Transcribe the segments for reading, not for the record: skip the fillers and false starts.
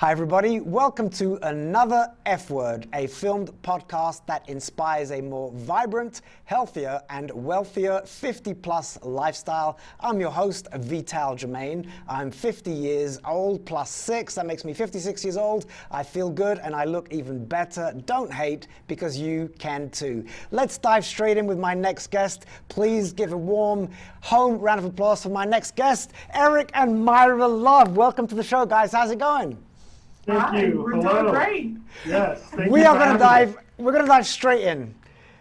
Hi everybody, welcome to another F Word, a filmed podcast that inspires a more vibrant, healthier and wealthier 50-plus lifestyle. I'm your host, Vital Germain. I'm 50 years old plus 6, that makes me 56 years old. I feel good and I look even better. Don't hate, because you can too. Let's dive straight in with my next guest. Please give a warm home round of applause for my next guest, Eric and Myra Love. Welcome to the show, guys. How's it going? Thank you. We're Hello. doing great. Yes. Thank We you are for going to having dive. We're going to dive straight in.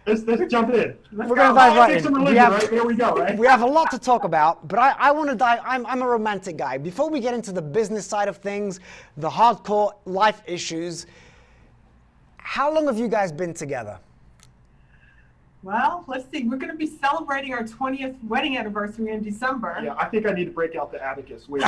us. Let's jump in. We're going to dive right in. Right? There we go. Right? We have a lot to talk about, but I want to dive. I'm a romantic guy. Before we get into the business side of things, the hardcore life issues, how long have you guys been together? Well, let's see. We're going to be celebrating our 20th wedding anniversary in December. Yeah, I think I need to break out the abacus. Wait.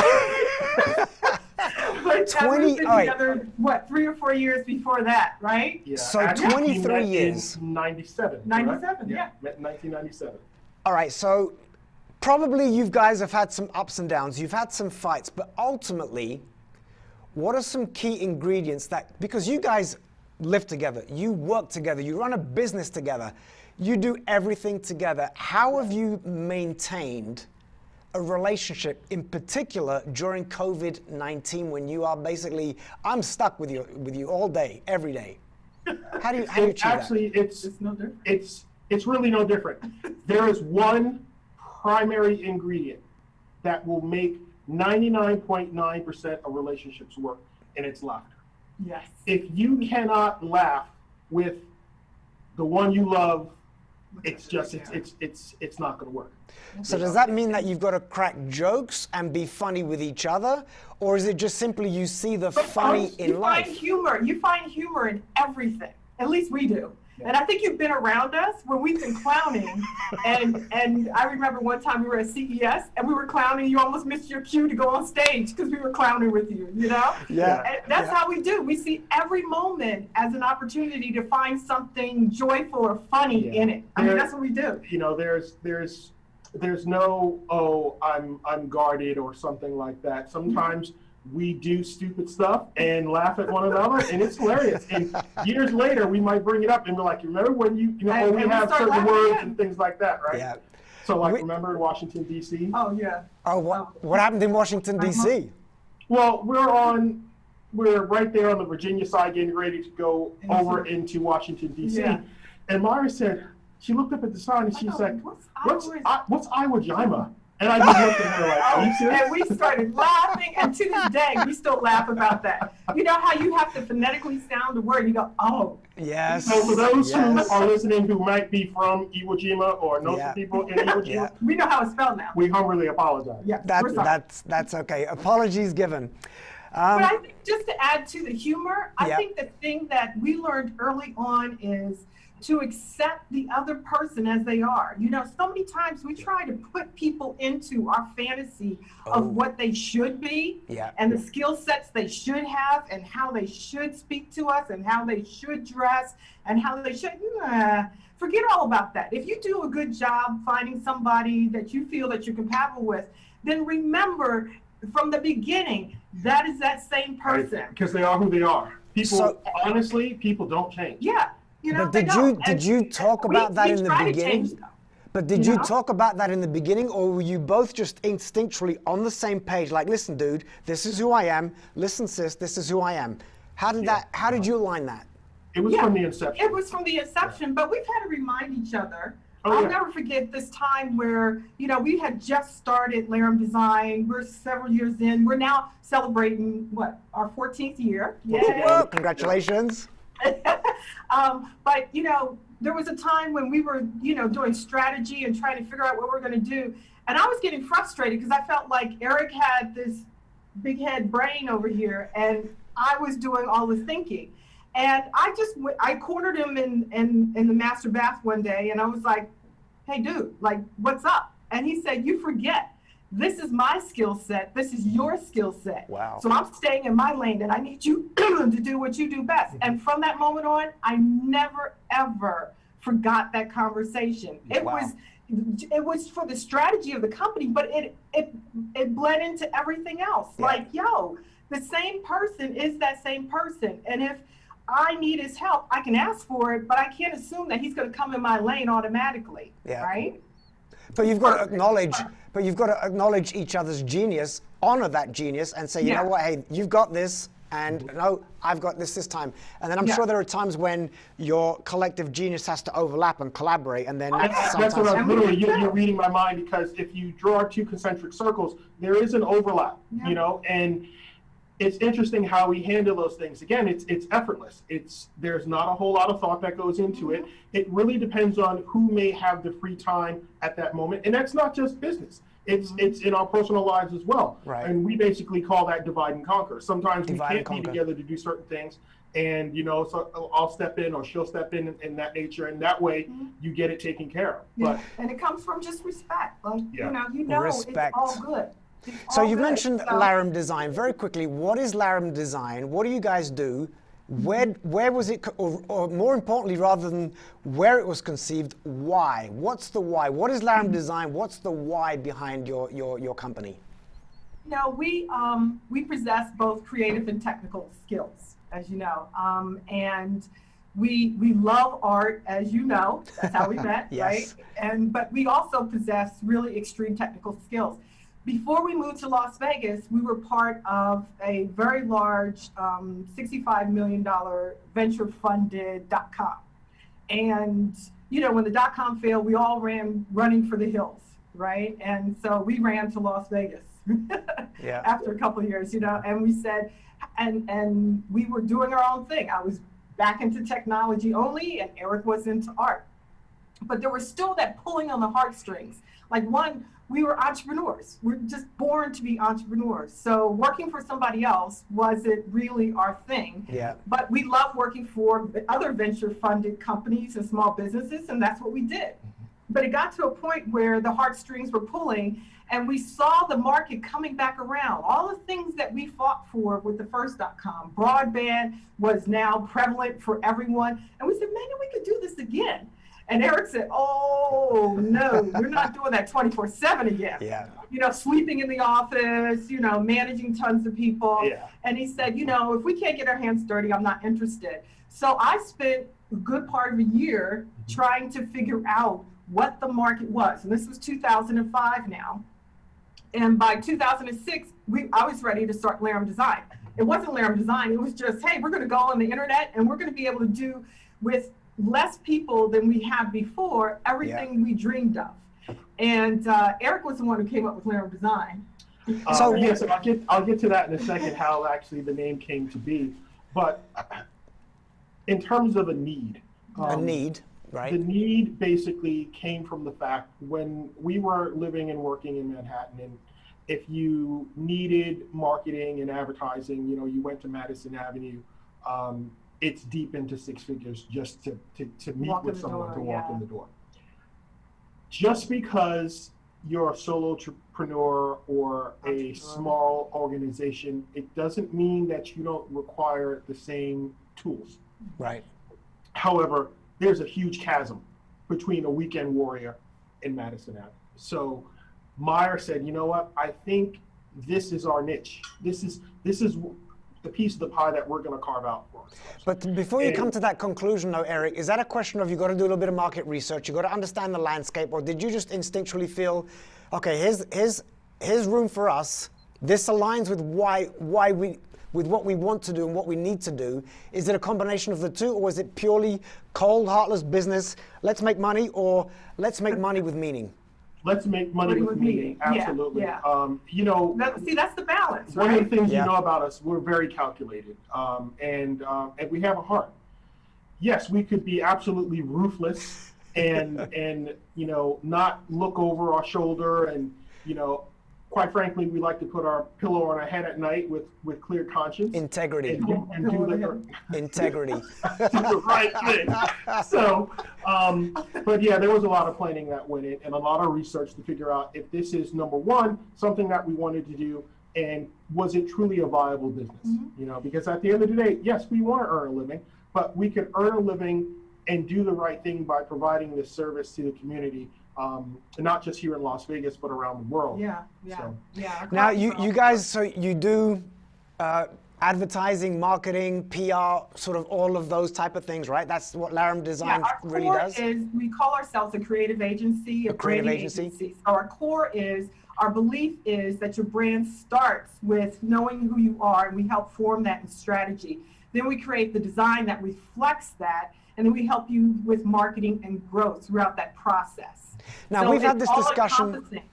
But 20 we've been together, what, 3 or 4 years before that, right? Yeah, So actually, 23 we met years. In 97. 97, yeah. Met in 1997. All right, so probably you guys have had some ups and downs. You've had some fights, but ultimately, what are some key ingredients that, because you guys live together, you work together, you run a business together, you do everything together. How have you maintained a relationship, in particular during COVID-19, when you are basically, I'm stuck with you all day, every day? How do you achieve Actually, that? it's no different. it's really no different. There is one primary ingredient that will make 99.9% of relationships work, and it's laughter. Yes. If you cannot laugh with the one you love, it's just it's not going to work. So does that mean that you've got to crack jokes and be funny with each other, or is it just simply you see the funny in life? You find humor in everything. At least we do. Yeah. And I think you've been around us when we've been clowning. and I remember one time we were at CES and we were clowning. You almost missed your cue to go on stage because we were clowning with you, you know? Yeah. And that's how we do. We see every moment as an opportunity to find something joyful or funny in it. I mean, that's what we do. You know, there's no, oh, I'm guarded or something like that. Sometimes we do stupid stuff and laugh at one another, and it's hilarious. And years later, we might bring it up and be like, remember when you know, we have certain words and things like that, right? Yeah. So, like, remember Washington, D.C.? Oh, yeah. Oh, what happened in Washington, D.C.? Well, we're right there on the Virginia side, getting ready to go over into Washington, D.C. Yeah. And Myra said, she looked up at the sign and she's like, what's Iwo Jima? And I just looked at her like, are you serious? And we started laughing, and to this day, we still laugh about that. You know how you have to phonetically sound the word? You go, oh. Yes. So for those who are listening who might be from Iwo Jima or know some people in Iwo Jima, we know how it's spelled now. we humbly apologize. Yeah, that's okay. Apologies given. But I think just to add to the humor, I think the thing that we learned early on is to accept the other person as they are. You know, so many times we try to put people into our fantasy of what they should be and the skill sets they should have and how they should speak to us and how they should dress and how they should, forget all about that. If you do a good job finding somebody that you feel that you're compatible with, then remember from the beginning, that is that same person. Because they are who they are. People, honestly, people don't change. Yeah. You know, but did you talk about that in the beginning? But did you talk about that in the beginning, or were you both just instinctually on the same page? Like, listen, dude, this is who I am. Listen, sis, this is who I am. How did you align that? It was from the inception. It was from the inception, but we've had to remind each other. I'll never forget this time where, you know, we had just started LoveR1 Design. We're several years in. We're now celebrating, our 14th year. Yay. Congratulations. But, you know, there was a time when we were, you know, doing strategy and trying to figure out what we're going to do. And I was getting frustrated because I felt like Eric had this big head brain over here and I was doing all the thinking. And I cornered him in the master bath one day and I was like, hey, dude, like, what's up? And he said, you forget. This is my skill set. This is your skill set. Wow. So I'm staying in my lane and I need you to do what you do best. And from that moment on, I never, ever forgot that conversation. It was for the strategy of the company, but it bled into everything else. Like, yo, the same person is that same person. And if I need his help, I can ask for it, but I can't assume that he's going to come in my lane automatically, right? But you've got to acknowledge each other's genius, honor that genius, and say, you know what, hey, you've got this, and no, I've got this time. And then I'm sure there are times when your collective genius has to overlap and collaborate, and then that's what I'm literally, you're reading my mind, because if you draw two concentric circles, there is an overlap, you know, and it's interesting how we handle those things. Again, it's effortless. There's not a whole lot of thought that goes into it. It really depends on who may have the free time at that moment, and that's not just business. It's in our personal lives as well. Right. And we basically call that divide and conquer. Sometimes we can't be together to do certain things, and you know, so I'll step in or she'll step in that nature, and that way you get it taken care of. But and it comes from just respect. Like you know, respect. It's all good. So you've mentioned LoveR1 Design. Very quickly, what is LoveR1 Design? What do you guys do? Where was it, or more importantly, rather than where it was conceived, why? What's the why? What is LoveR1 Design? What's the why behind your company? No, we possess both creative and technical skills, as you know, and we love art, as you know. That's how we met, right? But we also possess really extreme technical skills. Before we moved to Las Vegas, we were part of a very large $65 million venture-funded .com. And, you know, when the .com failed, we all ran running for the hills, right? And so we ran to Las Vegas after a couple of years, you know, and we said, and we were doing our own thing. I was back into technology only, and Eric was into art. But there was still that pulling on the heartstrings. Like we were entrepreneurs. We're just born to be entrepreneurs. So working for somebody else wasn't really our thing. But we love working for other venture-funded companies and small businesses, and that's what we did. But it got to a point where the heartstrings were pulling, and we saw the market coming back around. All the things that we fought for with the first .com, broadband was now prevalent for everyone. And we said, man, we could do this again. And Eric said, oh, no, we're not doing that 24/7 again. You know, sleeping in the office, you know, managing tons of people. And he said, you know, if we can't get our hands dirty, I'm not interested. So I spent a good part of a year trying to figure out what the market was. And this was 2005 now. And by 2006, I was ready to start LoveR1 Design. It wasn't LoveR1 Design. It was just, hey, we're going to go on the internet, and we're going to be able to do with less people than we had before, everything we dreamed of. And Eric was the one who came up with LoveR1 Design. So yes, I'll get to that in a second, how actually the name came to be. But in terms of a need, right? The need basically came from the fact when we were living and working in Manhattan, and if you needed marketing and advertising, you know, you went to Madison Avenue. It's deep into six figures just to meet with someone to walk in the door. Just because you're a solo entrepreneur or a small organization, it doesn't mean that you don't require the same tools. Right. However, there's a huge chasm between a weekend warrior and Madison Avenue. So Myra said, you know what, I think this is our niche. This is the piece of the pie that we're going to carve out for ourselves. But before you come to that conclusion, though, Eric, is that a question of you got to do a little bit of market research, you got to understand the landscape, or did you just instinctually feel, okay, here's room for us. This aligns with with what we want to do and what we need to do? Is it a combination of the two, or is it purely cold, heartless business? Let's make money, or let's make money with meaning? Let's make money with meaning. Absolutely. You know, that's the balance. One of the things you know about us, we're very calculated, and we have a heart. Yes, we could be absolutely ruthless and you know, not look over our shoulder, and you know, quite frankly, we like to put our pillow on our head at night with clear conscience. Integrity. And do integrity. the right thing. So, but yeah, there was a lot of planning that went in and a lot of research to figure out if this is, number one, something that we wanted to do, and was it truly a viable business? You know, because at the end of the day, yes, we want to earn a living, but we could earn a living and do the right thing by providing this service to the community. Not just here in Las Vegas, but around the world. Yeah. Now, you guys, so you do Advertising, marketing, PR, sort of all of those type of things, right? That's what LoveR1 Design really does. Is we call ourselves a creative agency, a creative agency. So our core is, our belief is that your brand starts with knowing who you are, and we help form that in strategy. Then we create the design that reflects that, and then we help you with marketing and growth throughout that process. Now, so we've had this discussion. encompassing.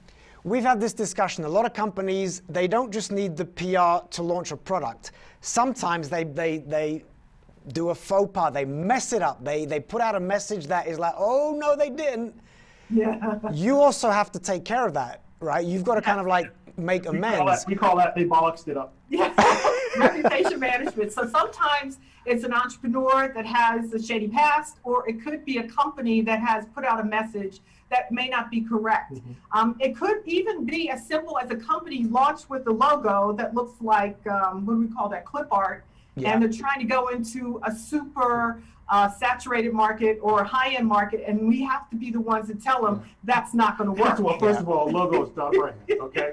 We've had this discussion. A lot of companies, they don't just need the PR to launch a product. Sometimes they do a faux pas. They mess it up. They put out a message that is like, oh, no, they didn't. Yeah. You also have to take care of that, right? You've got to kind of like make amends. We call that they bollocksed it up. Yeah. Reputation management. So sometimes it's an entrepreneur that has a shady past, or it could be a company that has put out a message that may not be correct. It could even be as simple as a company launched with a logo that looks like, what do we call that, clip art, and they're trying to go into a super saturated market or high-end market, and we have to be the ones that tell them that's not going to work. Well, first of all, logo is not brand, okay?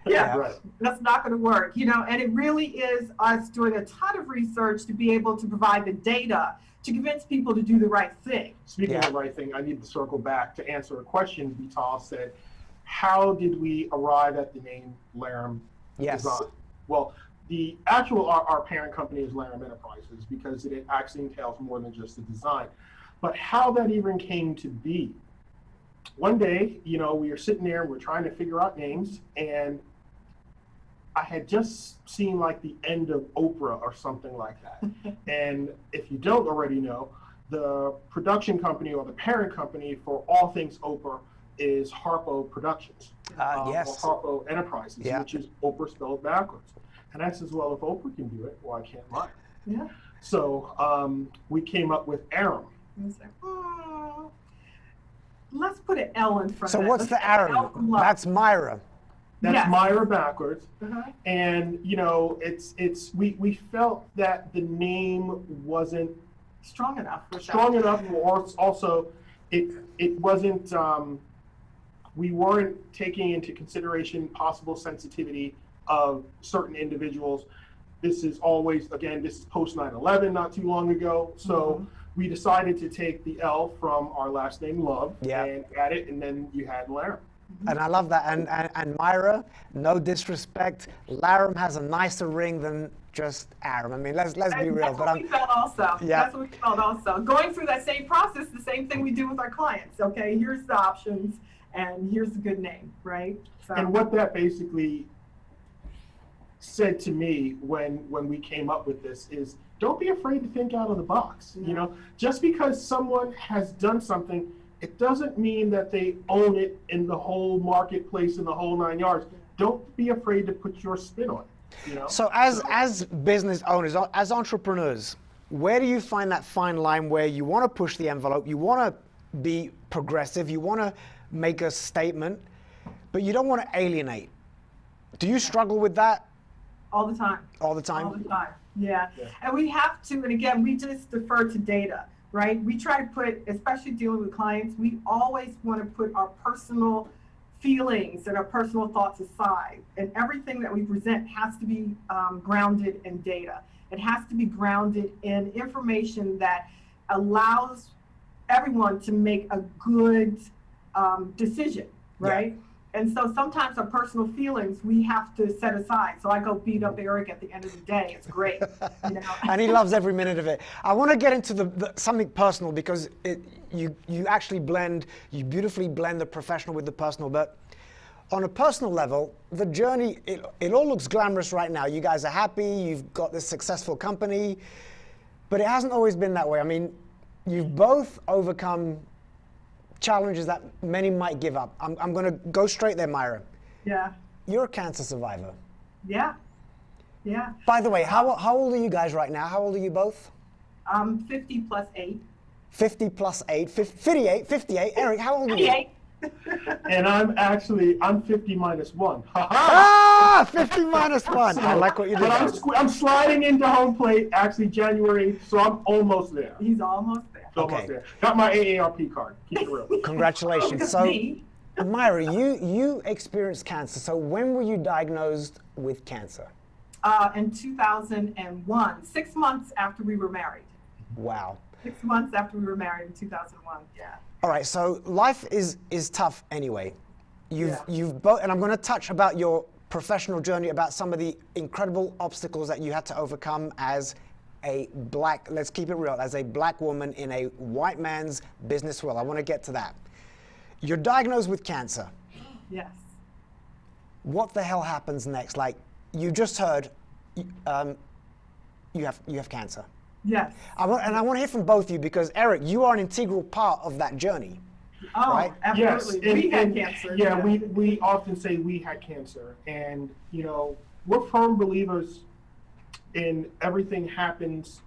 That's not going to work, you know, and it really is us doing a ton of research to be able to provide the data to convince people to do the right thing. Speaking of the right thing, I need to circle back to answer a question Vital said. How did we arrive at the name LoveR1 Design? Well, the actual, our parent company is LoveR1 Enterprises, because it actually entails more than just the design. But how that even came to be, one day, you know, we were sitting there and we're trying to figure out names, and I had just seen like the end of Oprah or something like that. And if you don't already know, the production company or the parent company for all things Oprah is Harpo Productions, or Harpo Enterprises, which is Oprah spelled backwards. And I said, well, if Oprah can do it, well, I can't lie. Yeah. So we came up with Aram. Let's put an L in front of it. So what's the Aram? That's Myra. That's Myra backwards. And you know, we felt that the name wasn't strong enough, or also it wasn't, we weren't taking into consideration possible sensitivity of certain individuals. This is always, again, this is post 9/11, not too long ago. So we decided to take the L from our last name, Love, and add it, and then you had LoveR1. And I love that. And Myra, no disrespect, LoveR1 has a nicer ring than just Aram. I mean, let's be real. That's what we felt also. That's what we felt also. Going through that same process, the same thing we do with our clients. Okay, here's the options, and here's a good name, right? So. And what that basically said to me when we came up with this is, don't be afraid to think out of the box. You know, just because someone has done something, it doesn't mean that they own it in the whole marketplace in the whole 9 yards. Don't be afraid to put your spin on it. You know? So as business owners, as entrepreneurs, where do you find that fine line where you want to push the envelope, you want to be progressive, you want to make a statement, but you don't want to alienate? Do you struggle with that? All the time. All the time? All the time, yeah. And we have to, and again, we just defer to data, right? We try to put, especially dealing with clients, we always want to put our personal feelings and our personal thoughts aside. And everything that we present has to be grounded in data. It has to be grounded in information that allows everyone to make a good decision, right? Yeah. And so sometimes our personal feelings we have to set aside. So I go beat up Eric at the end of the day. It's great, you know. And he loves every minute of it. I want to get into the something personal, because you actually you beautifully blend the professional with the personal. But on a personal level, the journey, it all looks glamorous right now. You guys are happy. You've got this successful company, but it hasn't always been that way. I mean, you've both overcome challenges that many might give up. I'm going to go straight there, Myra. Yeah. You're a cancer survivor. Yeah. Yeah. By the way, how old are you guys right now? How old are you both? 50 plus 8. 50 plus 8. 58. Eric, how old are you? 58. And I'm 50 minus 1. Ah, 50 minus 1. I like what you did. But I'm sliding into home plate actually January 8th, so I'm almost there. He's almost there. Almost there. Got my AARP card. Keep it real. Congratulations. So, Myra, you experienced cancer. So when were you diagnosed with cancer? in 2001, 6 months after we were married. Wow. 6 months after we were married in 2001. Yeah. All right, so life is tough anyway. Yeah. You've both, and I'm going to touch about your professional journey, about some of the incredible obstacles that you had to overcome as a black, let's keep it real, as a black woman in a white man's business world. I want to get to that. You're diagnosed with cancer. Yes. What the hell happens next? Like you just heard, you have cancer. Yes. I want to hear from both of you because Eric, you are an integral part of that journey. Oh, right? absolutely. Yes, We had cancer. Yeah, we often say we had cancer, and you know we're firm believers in everything happens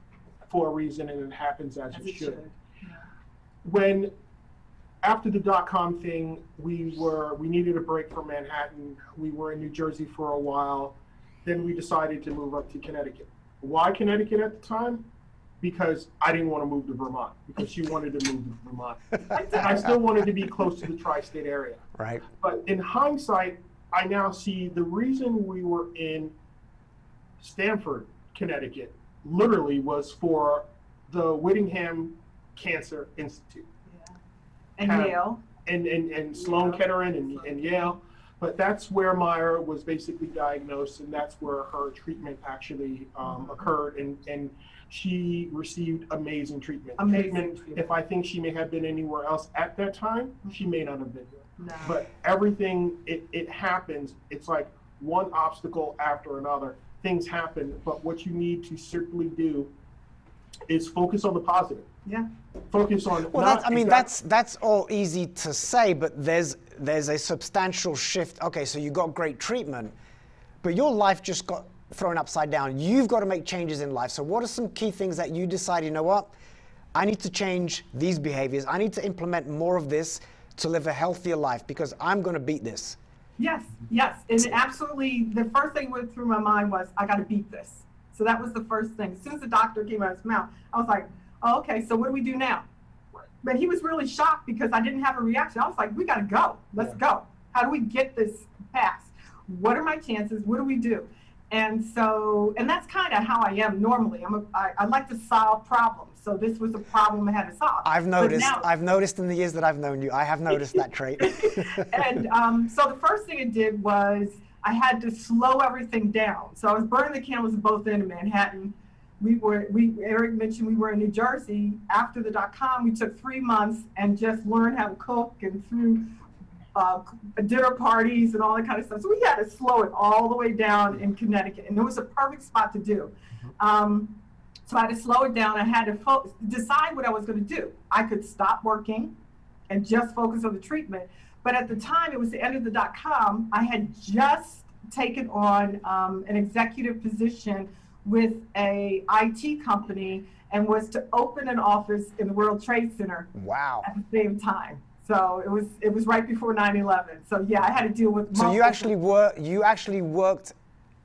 for a reason, and it happens as it should. Yeah. When after the .com thing, we needed a break from Manhattan. We were in New Jersey for a while. Then we decided to move up to Connecticut. Why Connecticut at the time? Because I didn't want to move to Vermont, because she wanted to move to Vermont. I still wanted to be close to the tri-state area. Right. But in hindsight, I now see the reason we were in Stamford, Connecticut, literally was for the Whittingham Cancer Institute. Yeah. And Yale. And Sloan Kettering and Yale. But that's where Myra was basically diagnosed, and that's where her treatment actually occurred. And she received amazing treatment. If I think she may have been anywhere else at that time, she may not have been here. No. But everything, it happens. It's like one obstacle after another. Things happen, but what you need to simply do is focus on the positive. Yeah. Focus on. Well, that's all easy to say, but there's a substantial shift. Okay, so you got great treatment, but your life just got thrown upside down. You've got to make changes in life. So what are some key things that you decide, you know what, I need to change these behaviors. I need to implement more of this to live a healthier life because I'm going to beat this. Yes, yes. And absolutely, the first thing went through my mind was, I got to beat this. So that was the first thing. As soon as the doctor came out of his mouth, I was like, oh, okay, so what do we do now? But he was really shocked because I didn't have a reaction. I was like, we got to go. Let's go. How do we get this passed? What are my chances? What do we do? And so, and that's kind of how I am normally. I like to solve problems. So this was a problem I had to solve. I've noticed in the years that I've known you, I have noticed that trait. And so the first thing it did was I had to slow everything down. So I was burning the candles at both ends of Manhattan. Eric mentioned we were in New Jersey. After the .com, we took 3 months and just learned how to cook and threw dinner parties and all that kind of stuff. So we had to slow it all the way down in Connecticut, and it was a perfect spot to do. So I had to slow it down. I had to decide what I was going to do. I could stop working and just focus on the treatment. But at the time, it was the end of the .com. I had just taken on an executive position with a IT company and was to open an office in the World Trade Center. Wow. At the same time. So it was right before 9/11. So yeah, I had to deal with. So you actually worked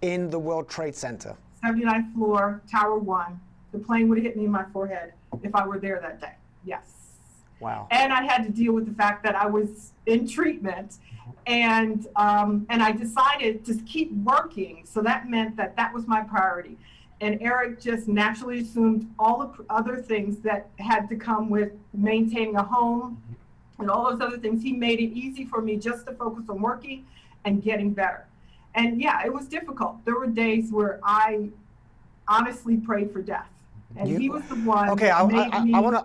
in the World Trade Center. 79th floor, Tower 1. The plane would have hit me in my forehead if I were there that day. Yes. Wow. And I had to deal with the fact that I was in treatment, and I decided to keep working. So that meant that was my priority. And Eric just naturally assumed all the other things that had to come with maintaining a home and all those other things. He made it easy for me just to focus on working and getting better. And yeah, it was difficult. There were days where I honestly prayed for death. And he was the one. Okay, I want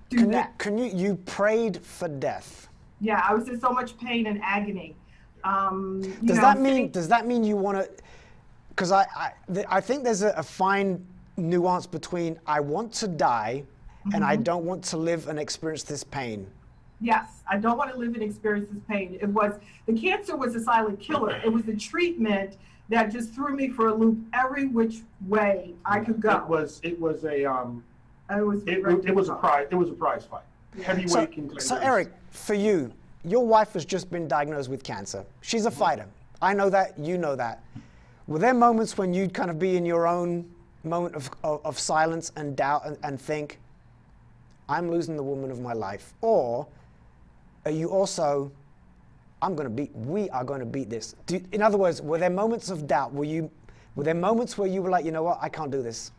to. Can you prayed for death? Yeah, I was in so much pain and agony. Does that mean you want to? Because I think there's a fine nuance between I want to die and I don't want to live and experience this pain. Yes, I don't want to live and experience this pain. The cancer was a silent killer. It was the treatment that just threw me for a loop every which way I could go. It was a prize fight. Heavyweight contenders. So Eric, for you, your wife has just been diagnosed with cancer. She's a fighter. I know that, you know that. Were there moments when you'd kind of be in your own moment of silence and doubt and think, I'm losing the woman of my life? Or are you also, we are going to beat this? In other words, were there moments of doubt? Were you Were there moments where you were like, you know what, I can't do this?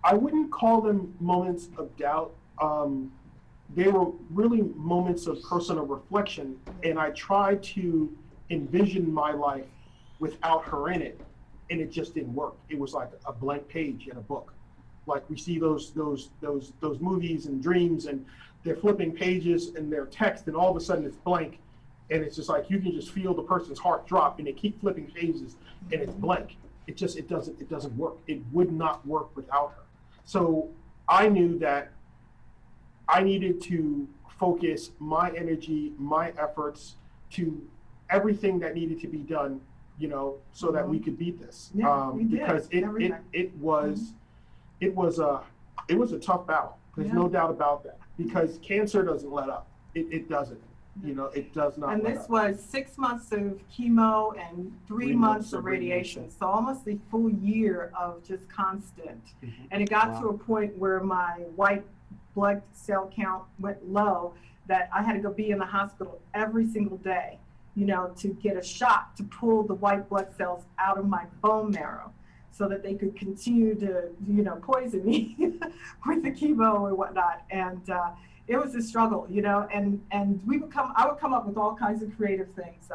I wouldn't call them moments of doubt. They were really moments of personal reflection, and I tried to envision my life without her in it, and it just didn't work. It was like a blank page in a book. Like we see those movies and dreams, and they're flipping pages and they're text, and all of a sudden it's blank, and it's just like you can just feel the person's heart drop, and they keep flipping pages, and it's blank. It doesn't work. It would not work without her. So I knew that I needed to focus my energy, my efforts to everything that needed to be done, you know, so that we could beat this. Yeah, we did. Because it was a tough battle. There's no doubt about that. Because cancer doesn't let up. It doesn't. You know, it does not. And let this up. was 6 months of chemo and 3 months of radiation. So almost a full year of just constant. And it got to a point where my white blood cell count went low, that I had to go be in the hospital every single day, you know, to get a shot to pull the white blood cells out of my bone marrow so that they could continue to, you know, poison me with the chemo and whatnot. And it was a struggle, you know, and I would come up with all kinds of creative things.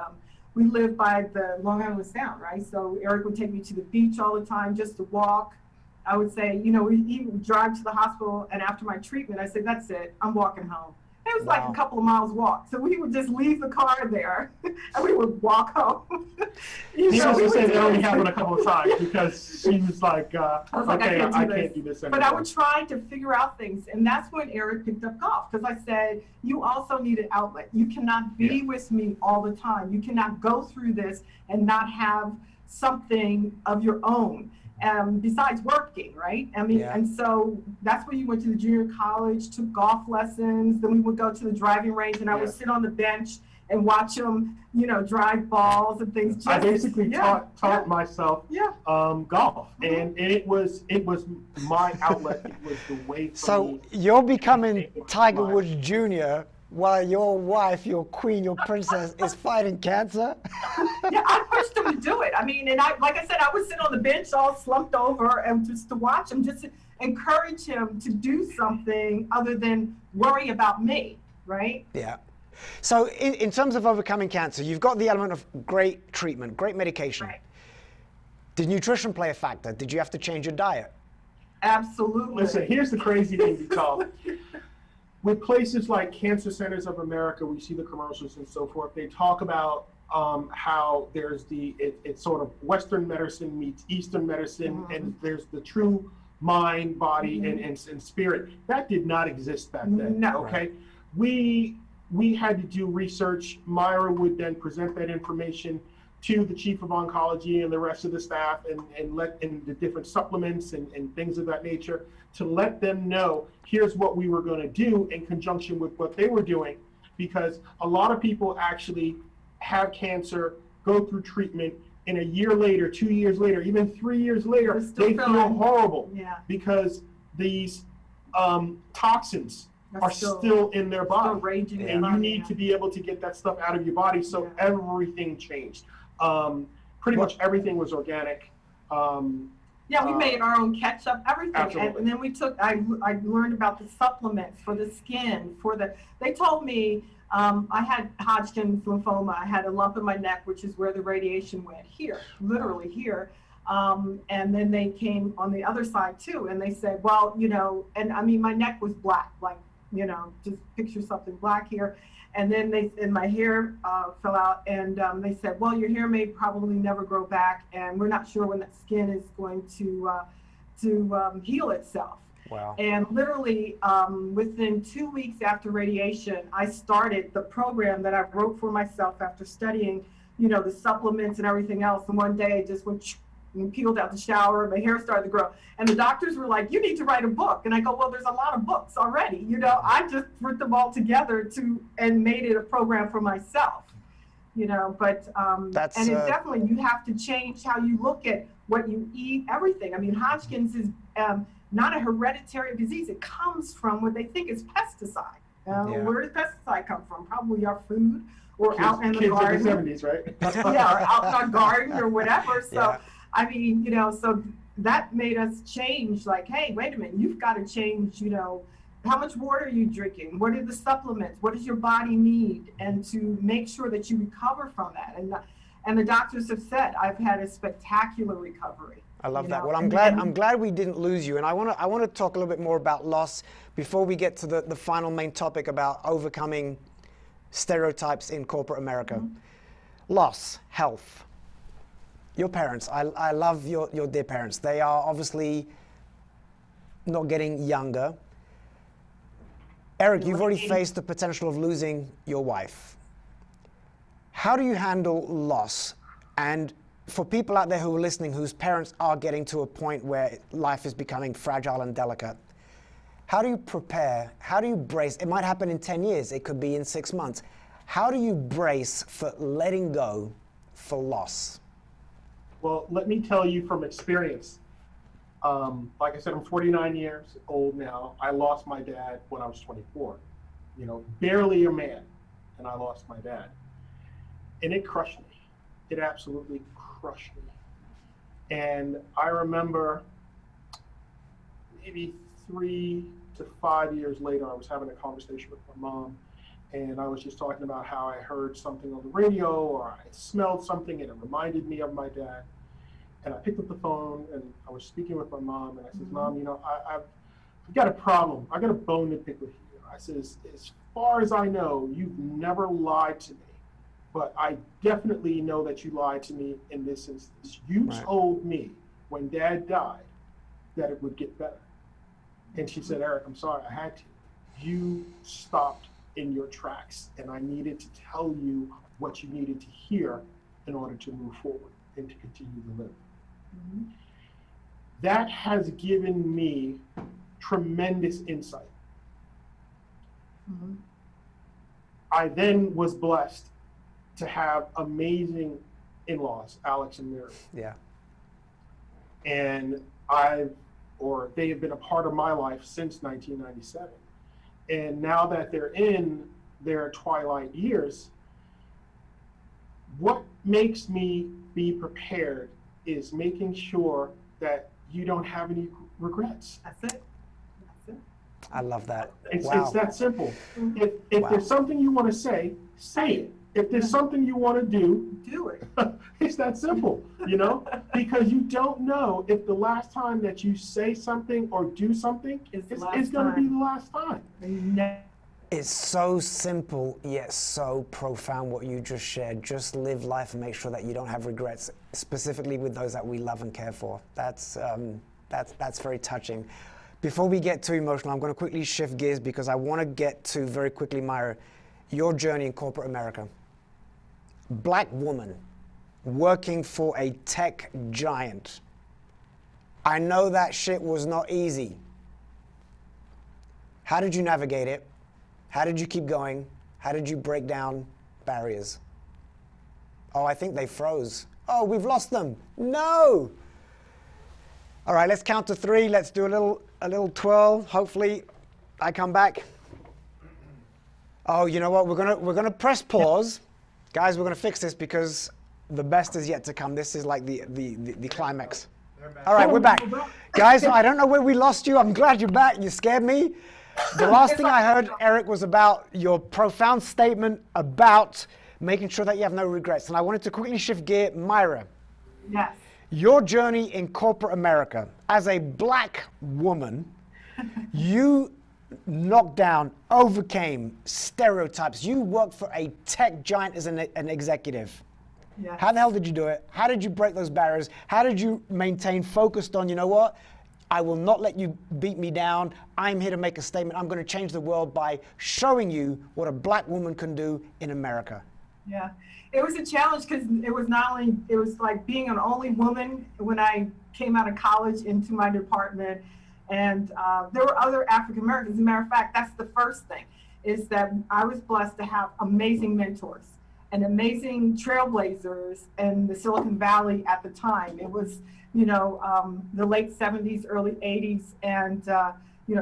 We lived by the Long Island Sound, right? So Eric would take me to the beach all the time just to walk. I would say, you know, we would drive to the hospital, and after my treatment, I said, that's it, I'm walking home. It was like a couple of miles walk. So we would just leave the car there and we would walk home. You know, we said it only happened a couple of times because she was like, okay, I can't do this anymore. But I would try to figure out things. And that's when Eric picked up golf, because I said, you also need an outlet. You cannot be with me all the time. You cannot go through this and not have something of your own. Besides working, right? I mean, and so that's when you went to the junior college, took golf lessons. Then we would go to the driving range, and I would sit on the bench and watch them, you know, drive balls and things. I basically taught myself golf, and it was my outlet. It was the way for me. So you're becoming Tiger Woods Jr. while your wife, your queen, your princess is fighting cancer? Yeah, I pushed him to do it. I mean, and like I said, I would sit on the bench all slumped over and just to watch him, just to encourage him to do something other than worry about me, right? Yeah. So in terms of overcoming cancer, you've got the element of great treatment, great medication. Right. Did nutrition play a factor? Did you have to change your diet? Absolutely. Listen, here's the crazy thing, because with places like Cancer Centers of America, we see the commercials and so forth. They talk about how there's it's sort of Western medicine meets Eastern medicine, and there's the true mind, body, and spirit. That did not exist back then. No. Okay, we had to do research. Myra would then present that information to the chief of oncology and the rest of the staff, and the different supplements and things of that nature, to let them know here's what we were going to do in conjunction with what they were doing. Because a lot of people actually have cancer, go through treatment, and a year later, 2 years later, even 3 years later, they feel horrible because these toxins are still in their body, raging and you need to be able to get that stuff out of your body. So everything changed. Pretty much everything was organic. We made our own ketchup, everything. Absolutely. And then I learned about the supplements for the skin, they told me I had Hodgkin's lymphoma. I had a lump in my neck, which is where the radiation went, here, literally here. And then they came on the other side too, and they said, well, you know, and I mean, my neck was black, like, you know, just picture something black here. And then my hair fell out, and they said, well, your hair may probably never grow back, and we're not sure when that skin is going to heal itself. Wow. And literally within 2 weeks after radiation, I started the program that I wrote for myself after studying, you know, the supplements and everything else. And one day I just went and peeled out the shower, and my hair started to grow. And the doctors were like, you need to write a book. And I go, well, there's a lot of books already. You know, I just put them all together and made it a program for myself, you know, but, and it definitely, you have to change how you look at what you eat, everything. I mean, Hodgkin's is not a hereditary disease. It comes from what they think is pesticide. Where does pesticide come from? Probably our food, or out in the garden. Kids in the 70s, right? Or out in our garden or whatever. So I mean, so that made us change, like, hey, wait a minute, you've got to change, how much water are you drinking? What are the supplements? What does your body need? And to make sure that you recover from that. And the doctors have said, I've had a spectacular recovery. I love that. Well, I'm glad we didn't lose you. And I want to talk a little bit more about loss before we get to the final main topic about overcoming stereotypes in corporate America. Mm-hmm. Loss, health. Your parents, I love your dear parents. They are obviously not getting younger. Eric, you've already faced the potential of losing your wife. How do you handle loss? And for people out there who are listening whose parents are getting to a point where life is becoming fragile and delicate, how do you prepare? How do you brace? It might happen in 10 years. It could be in 6 months. How do you brace for letting go for loss? Well, let me tell you from experience. Like I said, I'm 49 years old now. I lost my dad when I was 24. Barely a man, and I lost my dad. And it crushed me. It absolutely crushed me. And I remember maybe 3 to 5 years later, I was having a conversation with my mom, and I was just talking about how I heard something on the radio or I smelled something and it reminded me of my dad. And I picked up the phone and I was speaking with my mom, and I said, Mom, I've got a problem. I got a bone to pick with you. I said, as far as I know, you've never lied to me, but I definitely know that you lied to me in this instance. You told me when Dad died that it would get better. And she said, Eric, I'm sorry, I had to. You stopped in your tracks, and I needed to tell you what you needed to hear in order to move forward and to continue to live. Mm-hmm. That has given me tremendous insight. Mm-hmm. I then was blessed to have amazing in-laws, Alex and Myra. Yeah. And they have been a part of my life since 1997. And now that they're in their twilight years, what makes me be prepared is making sure that you don't have any regrets. That's it. I love that. It's that simple. If there's something you want to say it. If there's something you want to do it. It's that simple, because you don't know if the last time that you say something or do something is going to be the last time. It's so simple, yet so profound what you just shared. Just live life and make sure that you don't have regrets, specifically with those that we love and care for. That's very touching. Before we get too emotional, I'm going to quickly shift gears because I want to get to, very quickly, Myra, your journey in corporate America. Black woman working for a tech giant. I know that shit was not easy. How did you navigate it? How did you keep going? How did you break down barriers? Oh, I think they froze. Oh, we've lost them. No. All right, let's count to 3. Let's do a little twirl. Hopefully I come back. Oh, you know what? We're gonna press pause. Guys, we're gonna fix this because the best is yet to come. This is like the climax. All right, we're back. Guys, I don't know where we lost you. I'm glad you're back. You scared me. The last thing I heard, Eric, was about your profound statement about making sure that you have no regrets. And I wanted to quickly shift gear. Myra. Yes. Your journey in corporate America. As a black woman, you knocked down, overcame stereotypes. You worked for a tech giant as an executive. Yes. How the hell did you do it? How did you break those barriers? How did you maintain focused on, you know what? I will not let you beat me down. I'm here to make a statement. I'm going to change the world by showing you what a black woman can do in America. Yeah, it was a challenge because it was like being an only woman when I came out of college into my department. And there were other African Americans. As a matter of fact, that's the first thing, is that I was blessed to have amazing mentors and amazing trailblazers in the Silicon Valley at the time. It was, the late 70s, early 80s. And,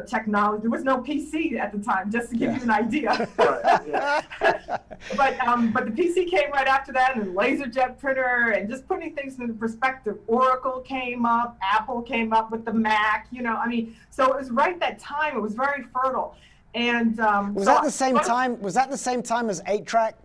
technology. There was no PC at the time, just to give you an idea. Right, yeah. But the PC came right after that, and the LaserJet printer, and just putting things into perspective. Oracle came up, Apple came up with the Mac. So it was right that time. It was very fertile. And was that the same time? Was that the same time as 8-track?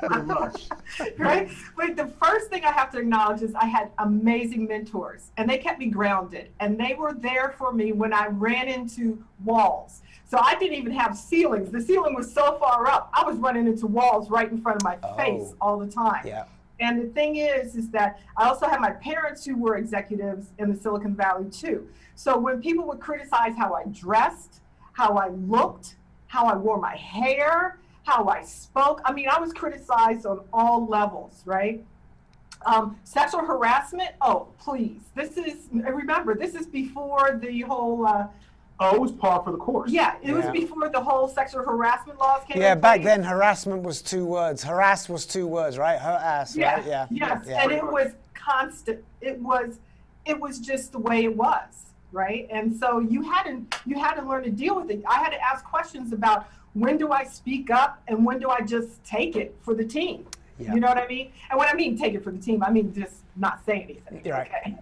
Pretty much. Right? But the first thing I have to acknowledge is I had amazing mentors, and they kept me grounded, and they were there for me when I ran into walls. So I didn't even have ceilings. The ceiling was so far up, I was running into walls right in front of my face all the time. Yeah. And the thing is that I also had my parents who were executives in the Silicon Valley too. So when people would criticize how I dressed, how I looked, how I wore my hair, how I spoke, I was criticized on all levels, right? Sexual harassment, oh, please. Remember, this is before the whole... it was par for the course. Yeah, it was before the whole sexual harassment laws came Yeah, in back place. then harassment was 2 words. Harass was 2 words, right? Her ass, right? Yeah. Yes, Yeah. and it was constant. It was just the way it was, right? And so you had to learn to deal with it. I had to ask questions about when do I speak up and when do I just take it for the team? Yeah. You know what I mean? And when I mean take it for the team, I mean just not say anything. You're right. Okay.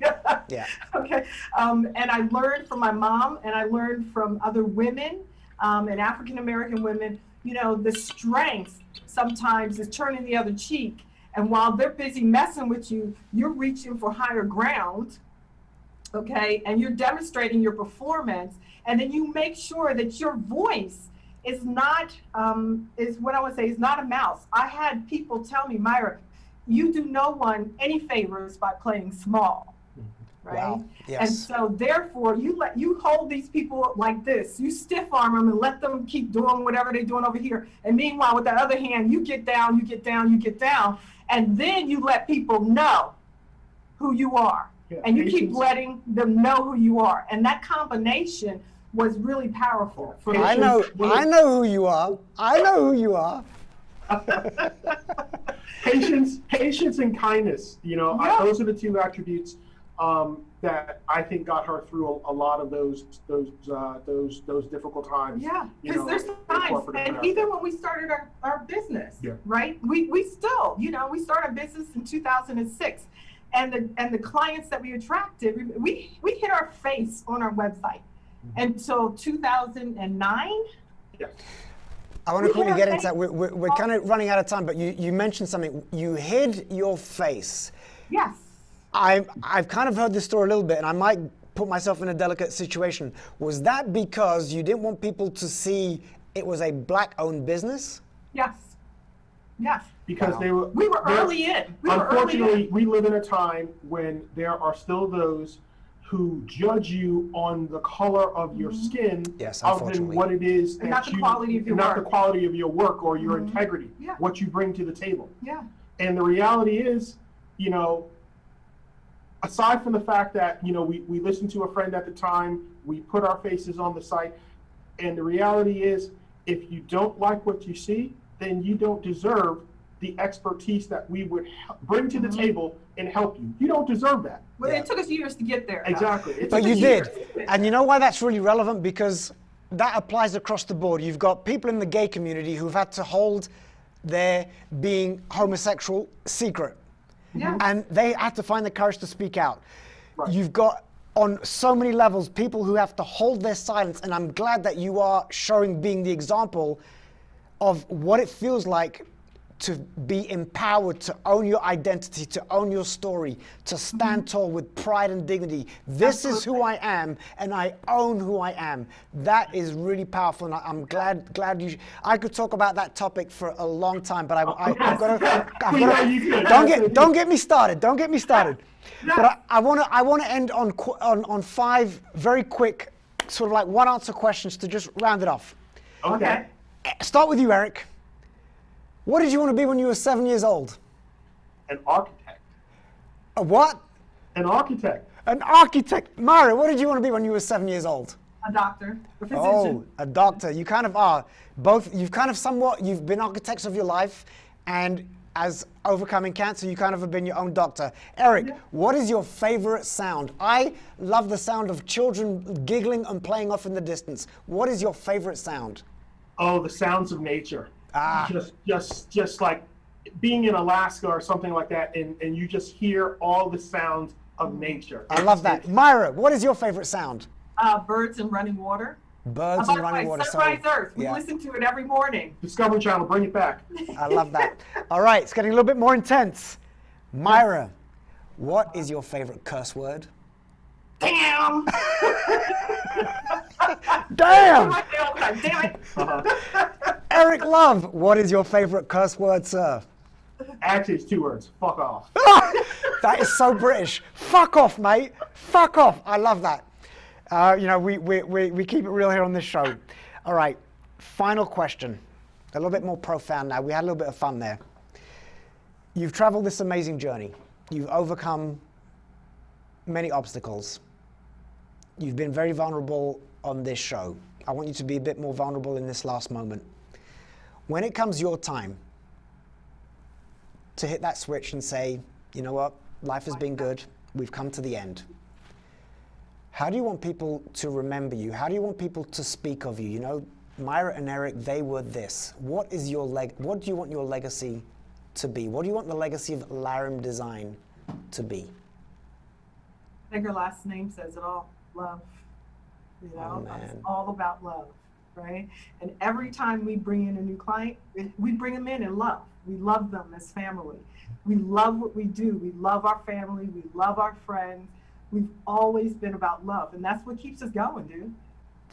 Yeah. Okay. And I learned from my mom, and I learned from other women, and African American women. The strength sometimes is turning the other cheek. And while they're busy messing with you, you're reaching for higher ground. Okay. And you're demonstrating your performance, and then you make sure that your voice is not is not a mouse. I had people tell me, Myra, you do no one any favors by playing small, right? Wow. Yes. And so therefore you hold these people like this. You stiff arm them and let them keep doing whatever they're doing over here. And meanwhile, with that other hand, you get down, and then you let people know who you are. Yeah, and you keep patience. letting them know who you are. And that combination was really powerful. I know who you are. I know who you are. Patience and kindness. Yeah. Those are the 2 attributes that I think got her through a lot of those difficult times. Yeah, because there's times, and even when we started our business, right? We still, we started a business in 2006, and the clients that we attracted, we hit our face on our website until 2009. Yeah. I want to quickly get into that. We're kind of running out of time, but you mentioned something. You hid your face. Yes. I've kind of heard this story a little bit, and I might put myself in a delicate situation. Was that because you didn't want people to see it was a Black-owned business? Yes. Yes. Because we were early in. Unfortunately, we live in a time when there are still those who judge you on the color of your skin, other than what it is, and not the quality of your not work. the quality of your work or your integrity, what you bring to the table. Yeah. And the reality is, aside from the fact that we listened to a friend at the time, we put our faces on the site, and the reality is, if you don't like what you see, then you don't deserve the expertise that we would bring to the table and help you. You don't deserve that. Well, it took us years to get there. Exactly. But you did. And you know why that's really relevant? Because that applies across the board. You've got people in the gay community who've had to hold their being homosexual secret. Yeah. And they had to find the courage to speak out. Right. You've got, on so many levels, people who have to hold their silence. And I'm glad that you are being the example of what it feels like to be empowered, to own your identity, to own your story, to stand tall with pride and dignity. This is who I am, and I own who I am. That is really powerful, and I'm glad you. I could talk about that topic for a long time, but I've got to. Don't get me started. Don't get me started. But I want to end on 5 very quick, sort of like one-answer questions to just round it off. Okay. Start with you, Eric. What did you want to be when you were 7 years old? An architect. A what? An architect. An architect. Myra, what did you want to be when you were 7 years old? A doctor, a physician. Oh, a doctor. You kind of are. Both, you've been architects of your life, and as overcoming cancer, you kind of have been your own doctor. Eric, what is your favorite sound? I love the sound of children giggling and playing off in the distance. What is your favorite sound? Oh, the sounds of nature. Ah. Just like being in Alaska or something like that, and you just hear all the sounds of nature. I love that. Myra, what is your favorite sound? Birds and running water. Birds and running water. Sunrise Earth. We listen to it every morning. Discovery Channel, bring it back. I love that. All right, it's getting a little bit more intense. Myra, what is your favorite curse word? Damn! Damn! Damn it! Eric Love, what is your favorite curse word, sir? Actually, it's 2 words. Fuck off. That is so British. Fuck off, mate. Fuck off. I love that. We keep it real here on this show. All right, final question. A little bit more profound now. We had a little bit of fun there. You've traveled this amazing journey. You've overcome many obstacles. You've been very vulnerable on this show. I want you to be a bit more vulnerable in this last moment. When it comes your time to hit that switch and say, you know what, life has been good, we've come to the end. How do you want people to remember you? How do you want people to speak of you? You know, Myra and Eric, they were this. What do you want your legacy to be? What do you want the legacy of LoveR1 Design to be? I think her last name says it all. Love. You know, it's all about love, right? And every time we bring in a new client, we bring them in love. We love them as family. We love what we do. We love our family. We love our friends. We've always been about love, and that's what keeps us going, dude.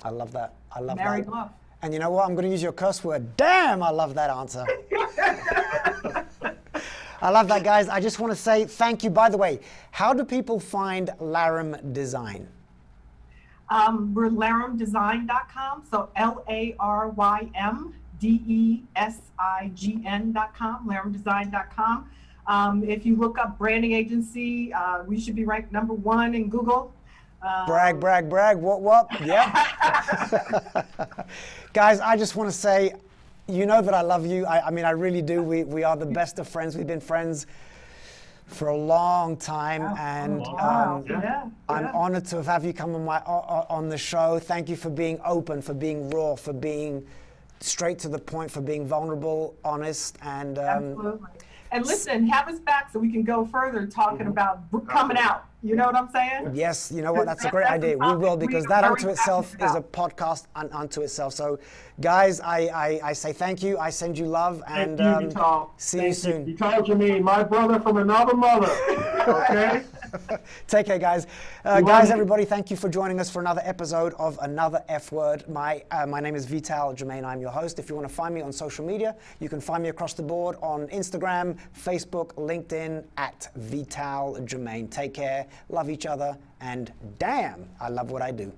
I love that. I love that. Married love. And you know what? I'm going to use your curse word. Damn, I love that answer. I love that, guys. I just want to say thank you. By the way, how do people find LoveR1 Design? We're LoveRMDesign.com, so LARYMDESIGN.com, LoveRMDesign.com. If you look up branding agency, we should be ranked #1 in Google. Brag, brag, brag, what, yep. Guys, I just want to say, you know that I love you. I mean, I really do. We are the best of friends. We've been friends for a long time, and I'm honored to have you come on the show. Thank you for being open, for being raw, for being straight to the point, for being vulnerable, honest, and absolutely. And listen, have us back so we can go further talking about coming out. You know what I'm saying? Yes, you know what? That's a great idea. We will, because that unto itself is a podcast unto itself. So, guys, I say thank you. I send you love, and see you soon. Vital Jermaine, my brother from another mother. Okay? Take care, guys. Guys, everybody, thank you for joining us for another episode of Another F Word. My name is Vital Jermaine. I'm your host. If you want to find me on social media, you can find me across the board on Instagram, Facebook, LinkedIn, at Vital Jermaine. Take care. Love each other, and damn, I love what I do.